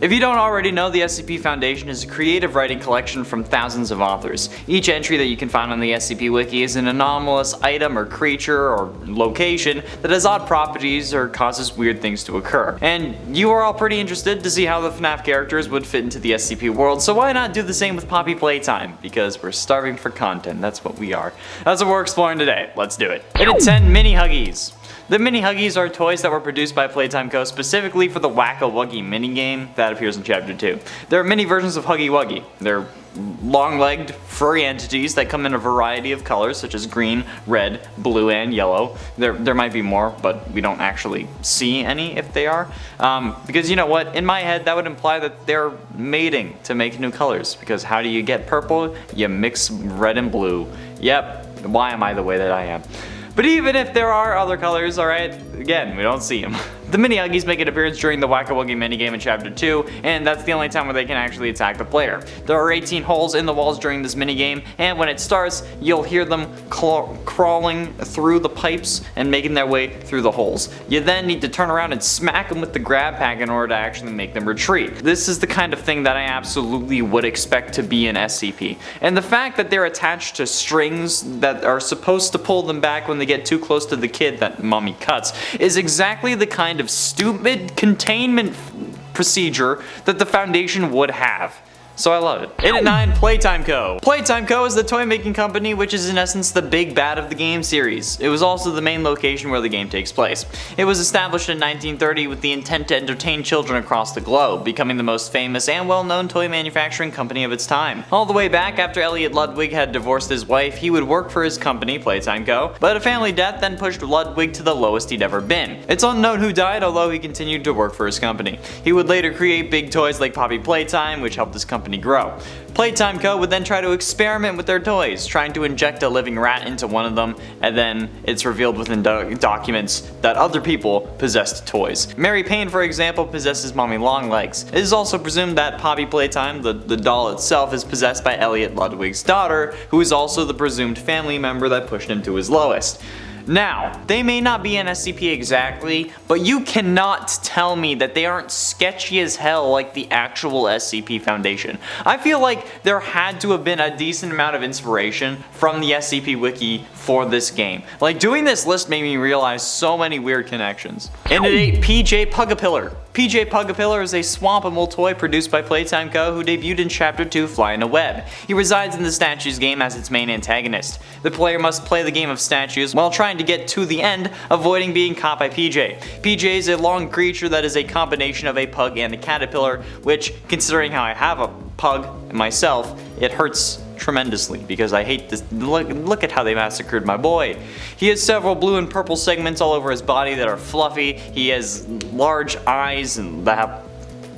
If you don't already know, the SCP Foundation is a creative writing collection from thousands of authors. Each entry that you can find on the SCP Wiki is an anomalous item or creature or location that has odd properties or causes weird things to occur. And you are all pretty interested to see how the FNAF characters would fit into the SCP world, so why not do the same with Poppy Playtime? Because we're starving for content, that's what we are. That's what we're exploring today, let's do it. It had 10 mini Huggies. The mini Huggies are toys that were produced by Playtime Co. specifically for the Wuggy minigame that appears in Chapter 2. There are many versions of Huggy Wuggy. They're long-legged, furry entities that come in a variety of colors such as green, red, blue, and yellow. There might be more, but we don't actually see any if they are. Because you know what, in my head that would imply that they're mating to make new colors. Because how do you get purple? You mix red and blue. Yep, why am I the way that I am? But even if there are other colors, alright, again, we don't see them. The mini Huggies make an appearance during the Wuggy minigame in Chapter 2, and that's the only time where they can actually attack the player. There are 18 holes in the walls during this minigame, and when it starts, you'll hear them crawling through the pipes and making their way through the holes. You then need to turn around and smack them with the grab pack in order to actually make them retreat. This is the kind of thing that I absolutely would expect to be an SCP. And the fact that they're attached to strings that are supposed to pull them back when they get too close to the kid that mommy cuts is exactly the kind of stupid containment procedure that the Foundation would have. So I love it. In at 9, Playtime Co. Playtime Co. is the toy making company which is in essence the big bad of the game series. It was also the main location where the game takes place. It was established in 1930 with the intent to entertain children across the globe, becoming the most famous and well-known toy manufacturing company of its time. All the way back after Elliot Ludwig had divorced his wife, he would work for his company, Playtime Co., but a family death then pushed Ludwig to the lowest he'd ever been. It's unknown who died, although he continued to work for his company. He would later create big toys like Poppy Playtime, which helped his company grow. Playtime Co. would then try to experiment with their toys, trying to inject a living rat into one of them, and then it's revealed within documents that other people possessed toys. Mary Payne, for example, possesses Mommy Longlegs. It is also presumed that Poppy Playtime, the doll itself, is possessed by Elliot Ludwig's daughter, who is also the presumed family member that pushed him to his lowest. Now, they may not be an SCP exactly, but you cannot tell me that they aren't sketchy as hell like the actual SCP Foundation. I feel like there had to have been a decent amount of inspiration from the SCP Wiki for this game. Like, doing this list made me realize so many weird connections. And at 8, PJ Pug-A-Pillar. PJ Pug-A-Pillar is a swampable toy produced by Playtime Co. who debuted in Chapter 2, Fly in a Web. He resides in the Statues game as its main antagonist. The player must play the game of Statues while trying to get to the end, avoiding being caught by PJ. PJ is a long creature that is a combination of a pug and a caterpillar, which, considering how I have a pug myself, it hurts tremendously because I hate this. Look at how they massacred my boy. He has several blue and purple segments all over his body that are fluffy. He has large eyes and that have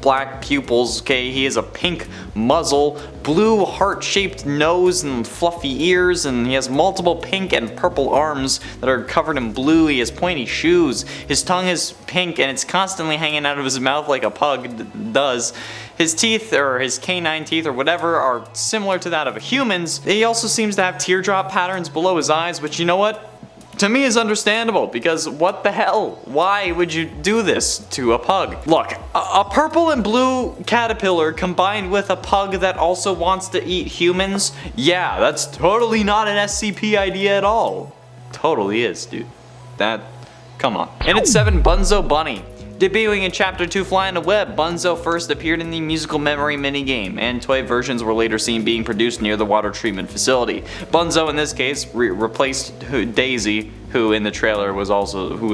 black pupils, okay? He has a pink muzzle, blue heart-shaped nose and fluffy ears, and he has multiple pink and purple arms that are covered in blue. He has pointy shoes. His tongue is pink and it's constantly hanging out of his mouth like a pug does. His teeth, or his canine teeth or whatever, are similar to that of a human's. He also seems to have teardrop patterns below his eyes, which, you know what? To me is understandable, because what the hell? Why would you do this to a pug? Look, a purple and blue caterpillar combined with a pug that also wants to eat humans? Yeah, that's totally not an SCP idea at all. Totally is, dude. Come on. And at 7, Bunzo Bunny. Debuting in Chapter 2 Fly in a Web, Bunzo first appeared in the musical memory minigame, and toy versions were later seen being produced near the water treatment facility. Bunzo in this case replaced Daisy, who in the trailer was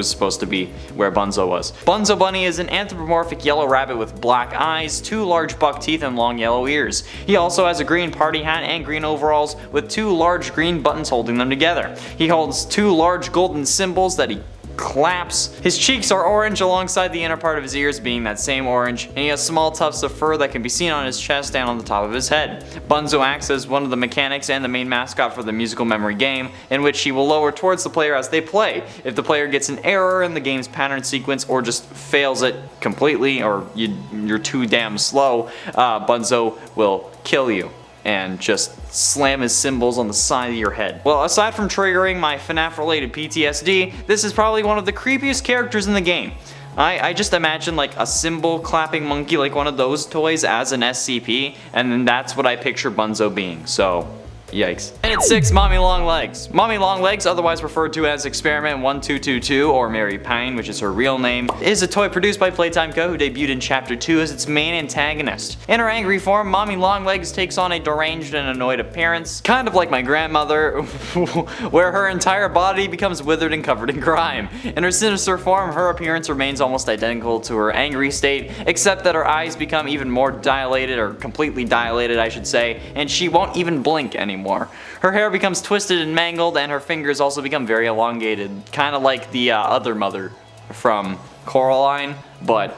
supposed to be where Bunzo was. Bunzo Bunny is an anthropomorphic yellow rabbit with black eyes, 2 large buck teeth, and long yellow ears. He also has a green party hat and green overalls with 2 large green buttons holding them together. He holds 2 large golden symbols that he claps. His cheeks are orange alongside the inner part of his ears being that same orange, and he has small tufts of fur that can be seen on his chest and on the top of his head. Bunzo acts as one of the mechanics and the main mascot for the musical memory game, in which he will lower towards the player as they play. If the player gets an error in the game's pattern sequence or just fails it completely, or you're too damn slow, Bunzo will kill you and just slam his symbols on the side of your head. Well, aside from triggering my FNAF related PTSD, this is probably one of the creepiest characters in the game. I just imagine like a cymbal clapping monkey, like one of those toys, as an SCP, and then that's what I picture Bunzo being, so yikes. And at 6, Mommy Longlegs. Mommy Longlegs, otherwise referred to as Experiment 1222, or Mary Pine, which is her real name, is a toy produced by Playtime Co, who debuted in Chapter 2 as its main antagonist. In her angry form, Mommy Longlegs takes on a deranged and annoyed appearance, kind of like my grandmother, where her entire body becomes withered and covered in grime. In her sinister form, her appearance remains almost identical to her angry state, except that her eyes become even more dilated, or completely dilated I should say, and she won't even blink anymore. Her hair becomes twisted and mangled, and her fingers also become very elongated, kind of like the other mother from Coraline, but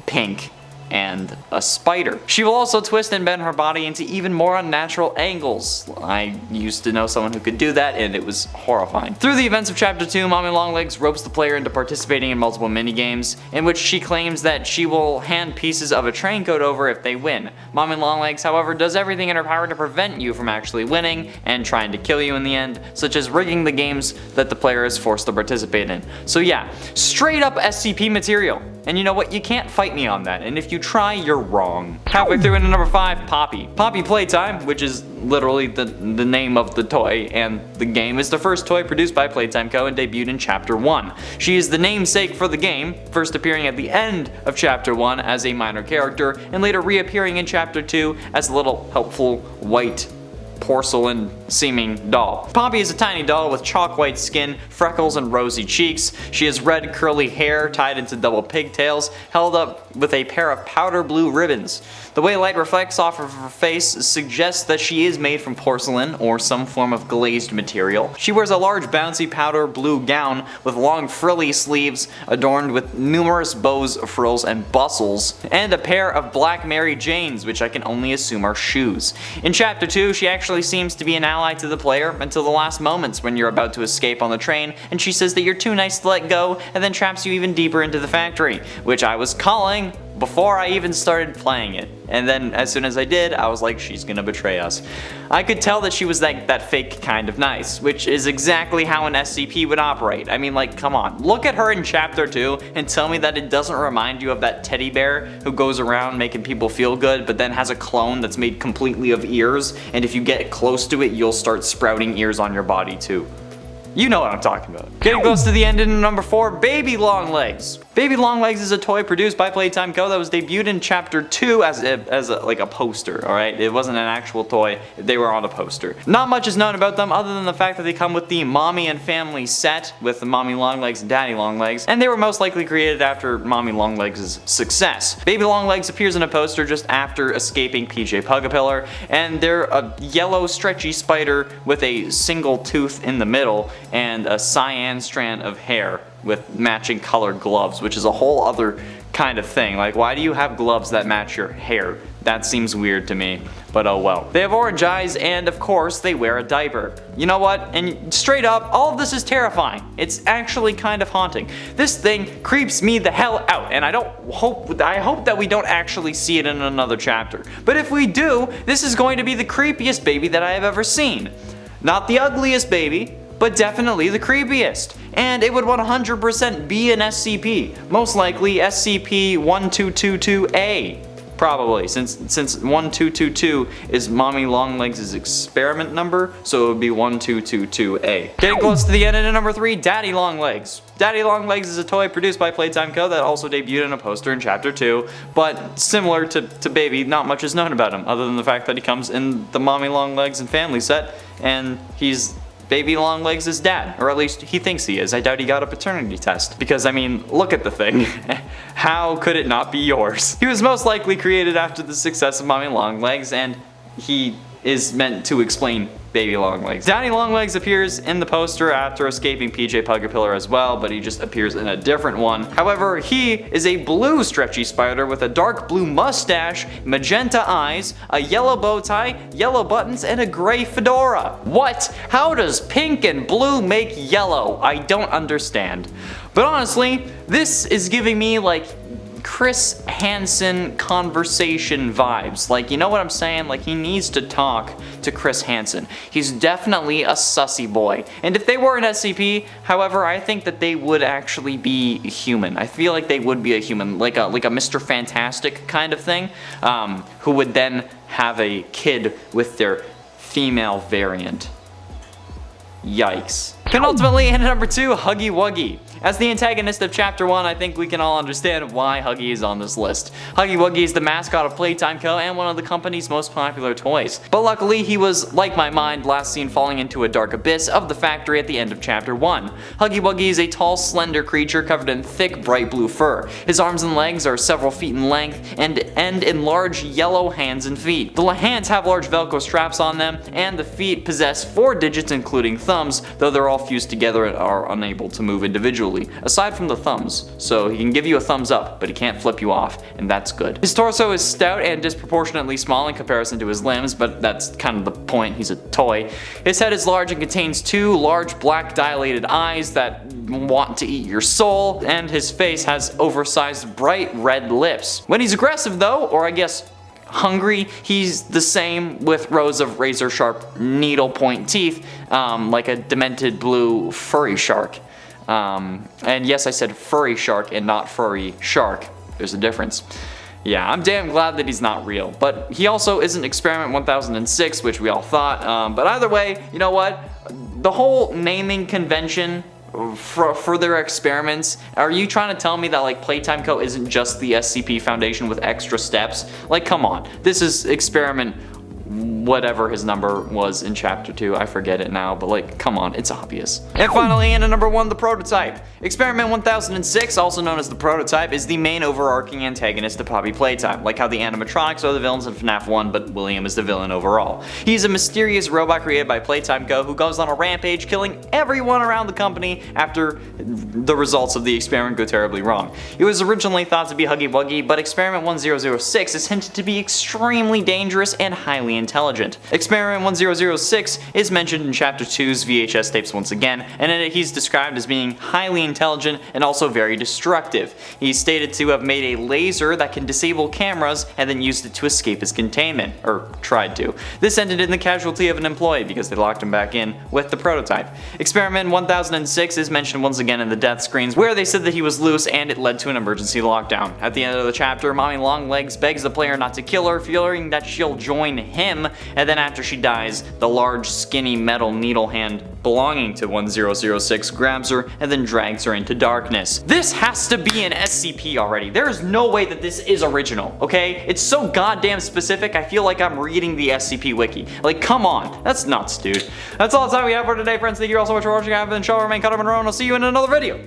pink and a spider. She will also twist and bend her body into even more unnatural angles. I used to know someone who could do that, and it was horrifying. Through the events of Chapter 2, Mommy Longlegs ropes the player into participating in multiple minigames, in which she claims that she will hand pieces of a train code over if they win. Mommy Longlegs, however, does everything in her power to prevent you from actually winning and trying to kill you in the end, such as rigging the games that the player is forced to participate in. So yeah, straight up SCP material. And you know what, you can't fight me on that, and if you try, you're wrong. Halfway through into number 5, Poppy. Poppy Playtime, which is literally the name of the toy, and the game is the first toy produced by Playtime Co and debuted in Chapter 1. She is the namesake for the game, first appearing at the end of Chapter 1 as a minor character, and later reappearing in Chapter 2 as a little helpful white porcelain seeming doll. Poppy is a tiny doll with chalk white skin, freckles, and rosy cheeks. She has red curly hair tied into double pigtails, held up with a pair of powder blue ribbons. The way light reflects off of her face suggests that she is made from porcelain or some form of glazed material. She wears a large bouncy powder blue gown with long frilly sleeves adorned with numerous bows, frills, and bustles, and a pair of black Mary Janes, which I can only assume are shoes. In Chapter 2, she actually seems to be an ally to the player until the last moments when you're about to escape on the train, and she says that you're too nice to let go, and then traps you even deeper into the factory, which I was calling before I even started playing it. And then as soon as I did, I was like, she's gonna betray us. I could tell that she was that fake kind of nice, which is exactly how an SCP would operate. I mean, like, come on. Look at her in Chapter 2 and tell me that it doesn't remind you of that teddy bear who goes around making people feel good, but then has a clone that's made completely of ears, and if you get close to it, you'll start sprouting ears on your body too. You know what I'm talking about. Getting close to the end in number 4, Baby Longlegs. Baby Longlegs is a toy produced by Playtime Co that was debuted in Chapter 2 as a poster, alright? It wasn't an actual toy, they were on a poster. Not much is known about them other than the fact that they come with the Mommy and Family set with the Mommy Longlegs and Daddy Longlegs, and they were most likely created after Mommy Longlegs' success. Baby Longlegs appears in a poster just after escaping Pug-A-Pillar, and they're a yellow stretchy spider with a single tooth in the middle and a cyan strand of hair with matching colored gloves, which is a whole other kind of thing. Like, why do you have gloves that match your hair? That seems weird to me, but oh well. They have orange eyes, and of course they wear a diaper. You know what? And straight up, all of this is terrifying. It's actually kind of haunting. This thing creeps me the hell out, and I hope that we don't actually see it in another chapter. But if we do, this is going to be the creepiest baby that I have ever seen. Not the ugliest baby, but definitely the creepiest. And it would 100% be an SCP. Most likely SCP-1222A. Probably, since 1222 is Mommy Longlegs' experiment number, so it would be 1222A. Getting close to the end of number 3, Daddy Longlegs. Daddy Longlegs is a toy produced by Playtime Co that also debuted in a poster in Chapter 2, but similar to Baby, not much is known about him, other than the fact that he comes in the Mommy Longlegs and Family set, and he's Baby Longlegs' dad, or at least he thinks he is. I doubt he got a paternity test, because I mean, look at the thing. How could it not be yours? He was most likely created after the success of Mommy Longlegs, and he is meant to explain Baby Longlegs. Daddy Longlegs appears in the poster after escaping Pug-A-Pillar as well, but he just appears in a different one. However, he is a blue stretchy spider with a dark blue mustache, magenta eyes, a yellow bow tie, yellow buttons, and a gray fedora. What? How does pink and blue make yellow? I don't understand. But honestly, this is giving me like Chris Hansen conversation vibes. Like, you know what I'm saying? Like, he needs to talk to Chris Hansen. He's definitely a sussy boy. And if they were an SCP, however, I think that they would actually be human. I feel like they would be a human, like a Mr. Fantastic kind of thing, who would then have a kid with their female variant. Yikes. Penultimately, and number 2, Huggy Wuggy. As the antagonist of Chapter 1, I think we can all understand why Huggy is on this list. Huggy Wuggy is the mascot of Playtime Co. and one of the company's most popular toys. But luckily, he was, like my mind, last seen falling into a dark abyss of the factory at the end of Chapter 1. Huggy Wuggy is a tall, slender creature covered in thick, bright blue fur. His arms and legs are several feet in length and end in large yellow hands and feet. The hands have large Velcro straps on them, and the feet possess 4 digits including thumbs, though they're all fused together and are unable to move individually, aside from the thumbs. So he can give you a thumbs up, but he can't flip you off, and that's good. His torso is stout and disproportionately small in comparison to his limbs, but that's kind of the point, he's a toy. His head is large and contains 2 large black dilated eyes that want to eat your soul, and his face has oversized bright red lips. When he's aggressive though, or I guess hungry, he's the same with rows of razor sharp needle point teeth, like a demented blue furry shark. And yes, I said furry shark and not furry shark. There's a difference. Yeah, I'm damn glad that he's not real. But he also isn't Experiment 1006, which we all thought. But either way, you know what? The whole naming convention for their experiments, are you trying to tell me that like Playtime Co isn't just the SCP Foundation with extra steps? Like, come on. This is experiment whatever his number was in Chapter 2, I forget it now, but like, come on, it's obvious. And finally, in at number 1, the Prototype. Experiment 1006, also known as the Prototype, is the main overarching antagonist to Poppy Playtime, like how the animatronics are the villains in FNAF 1, but William is the villain overall. He's a mysterious robot created by Playtime Co. who goes on a rampage, killing everyone around the company after the results of the experiment go terribly wrong. It was originally thought to be Huggy Wuggy, but Experiment 1006 is hinted to be extremely dangerous and highly intelligent. Experiment 1006 is mentioned in Chapter 2's VHS tapes once again, and in it he's described as being highly intelligent and also very destructive. He's stated to have made a laser that can disable cameras and then used it to escape his containment, or tried to. This ended in the casualty of an employee because they locked him back in with the Prototype. Experiment 1006 is mentioned once again in the death screens, where they said that he was loose and it led to an emergency lockdown. At the end of the chapter, Mommy Longlegs begs the player not to kill her, fearing that she'll join him, and then after she dies, the large skinny metal needle hand belonging to 1006 grabs her and then drags her into darkness. This has to be an SCP already. There is no way that this is original, okay? It's so goddamn specific, I feel like I'm reading the SCP wiki. Like, come on. That's nuts, dude. That's all the time we have for today, friends. Thank you all so much for watching. I've been Shaw, remain cut up and around. I'll see you in another video.